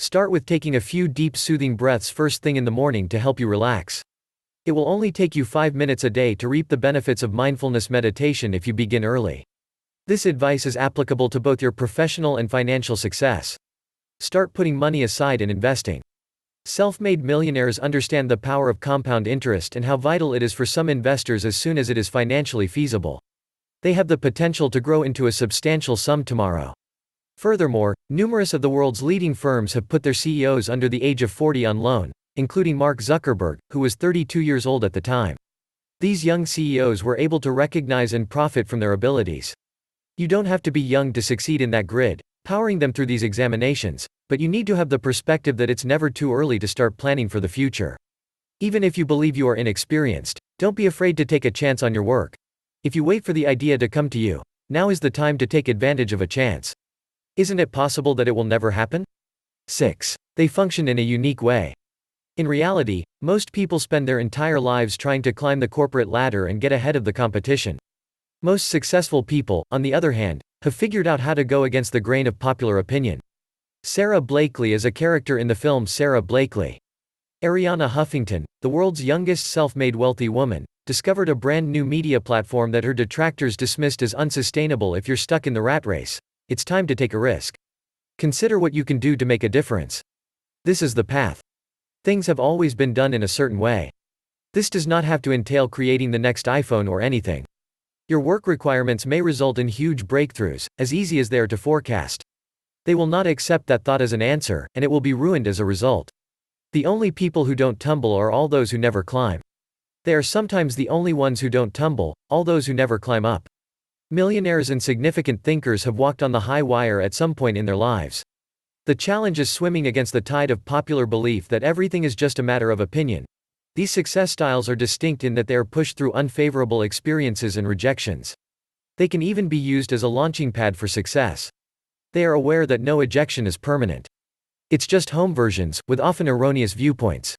Start with taking a few deep soothing breaths first thing in the morning to help you relax. It will only take you 5 minutes a day to reap the benefits of mindfulness meditation if you begin early. This advice is applicable to both your professional and financial success. Start putting money aside and investing. Self-made millionaires understand the power of compound interest and how vital it is for some investors as soon as it is financially feasible. They have the potential to grow into a substantial sum tomorrow. Furthermore, numerous of the world's leading firms have put their CEOs under the age of 40 on loan, including Mark Zuckerberg, who was 32 years old at the time. These young CEOs were able to recognize and profit from their abilities. You don't have to be young to succeed in that grid, powering them through these examinations, but you need to have the perspective that it's never too early to start planning for the future. Even if you believe you are inexperienced, don't be afraid to take a chance on your work. If you wait for the idea to come to you, now is the time to take advantage of a chance. Isn't it possible that it will never happen? 6. They function in a unique way. In reality, most people spend their entire lives trying to climb the corporate ladder and get ahead of the competition. Most successful people, on the other hand, have figured out how to go against the grain of popular opinion. Sarah Blakely is a character in the film Sarah Blakely. Arianna Huffington, the world's youngest self-made wealthy woman, discovered a brand new media platform that her detractors dismissed as unsustainable. If you're stuck in the rat race, it's time to take a risk. Consider what you can do to make a difference. This is the path. Things have always been done in a certain way. This does not have to entail creating the next iPhone or anything. Your work requirements may result in huge breakthroughs, as easy as they are to forecast. They will not accept that thought as an answer, and it will be ruined as a result. The only people who don't tumble are all those who never climb. They are sometimes the only ones who don't tumble, all those who never climb up. Millionaires and significant thinkers have walked on the high wire at some point in their lives. The challenge is swimming against the tide of popular belief that everything is just a matter of opinion. These success styles are distinct in that they are pushed through unfavorable experiences and rejections. They can even be used as a launching pad for success. They are aware that no ejection is permanent. It's just home versions, with often erroneous viewpoints.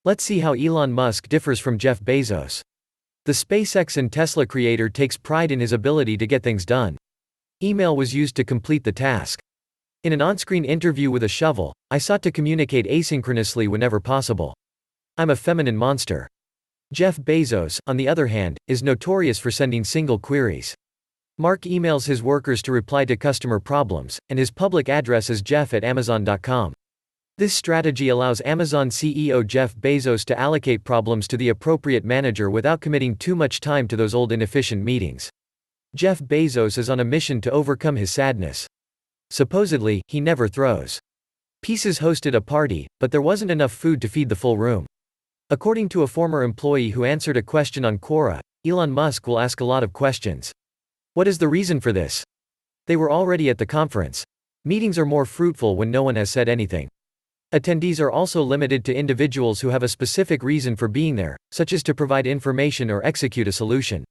Let's see how Elon Musk differs from Jeff Bezos. The SpaceX and Tesla creator takes pride in his ability to get things done. Email was used to complete the task. In an on-screen interview with a shovel, I sought to communicate asynchronously whenever possible. I'm a feminine monster. Jeff Bezos, on the other hand, is notorious for sending single queries. Mark emails his workers to reply to customer problems, and his public address is jeff@amazon.com. This strategy allows Amazon CEO Jeff Bezos to allocate problems to the appropriate manager without committing too much time to those old inefficient meetings. Jeff Bezos is on a mission to overcome his sadness. Supposedly, he never throws. Pieces hosted a party, but there wasn't enough food to feed the full room. According to a former employee who answered a question on Quora, Elon Musk will ask a lot of questions. What is the reason for this? They were already at the conference. Meetings are more fruitful when no one has said anything. Attendees are also limited to individuals who have a specific reason for being there, such as to provide information or execute a solution.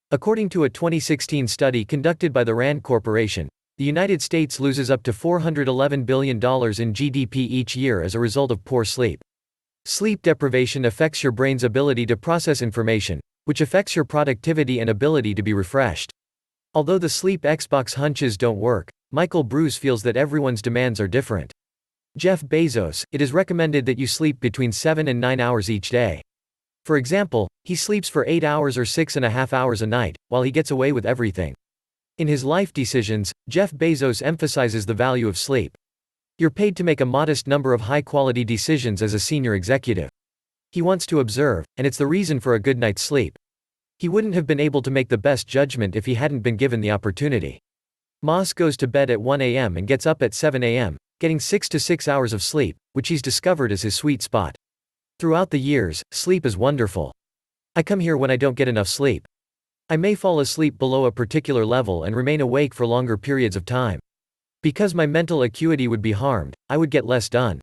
According to a 2016 study conducted by the Rand Corporation, the United States loses up to $411 billion in GDP each year as a result of poor sleep. Sleep deprivation affects your brain's ability to process information, which affects your productivity and ability to be refreshed. Although the sleep Xbox hunches don't work, Michael Bruce feels that everyone's demands are different. Jeff Bezos, it is recommended that you sleep between 7 and 9 hours each day. For example, he sleeps for 8 hours or 6.5 hours a night, while he gets away with everything. In his life decisions, Jeff Bezos emphasizes the value of sleep. You're paid to make a modest number of high-quality decisions as a senior executive. He wants to observe, and it's the reason for a good night's sleep. He wouldn't have been able to make the best judgment if he hadn't been given the opportunity. Moss goes to bed at 1 a.m. and gets up at 7 a.m., getting 6 to 6 hours of sleep, which he's discovered as his sweet spot. Throughout the years, sleep is wonderful. I come here when I don't get enough sleep. I may fall asleep below a particular level and remain awake for longer periods of time. Because my mental acuity would be harmed, I would get less done.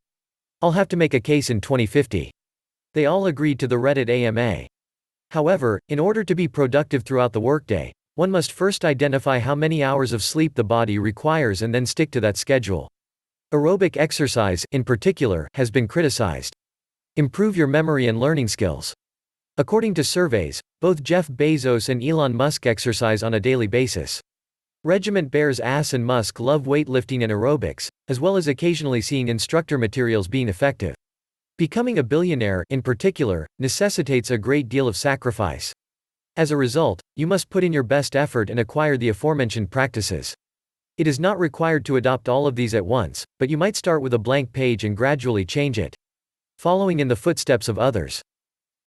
I'll have to make a case in 2050. They all agreed to the Reddit AMA. However, in order to be productive throughout the workday, one must first identify how many hours of sleep the body requires and then stick to that schedule. Aerobic exercise, in particular, has been criticized. Improve your memory and learning skills. According to surveys, both Jeff Bezos and Elon Musk exercise on a daily basis. Regiment bears ass and Musk love weightlifting and aerobics, as well as occasionally seeing instructor materials being effective. Becoming a billionaire, in particular, necessitates a great deal of sacrifice. As a result, you must put in your best effort and acquire the aforementioned practices. It is not required to adopt all of these at once, but you might start with a blank page and gradually change it, following in the footsteps of others.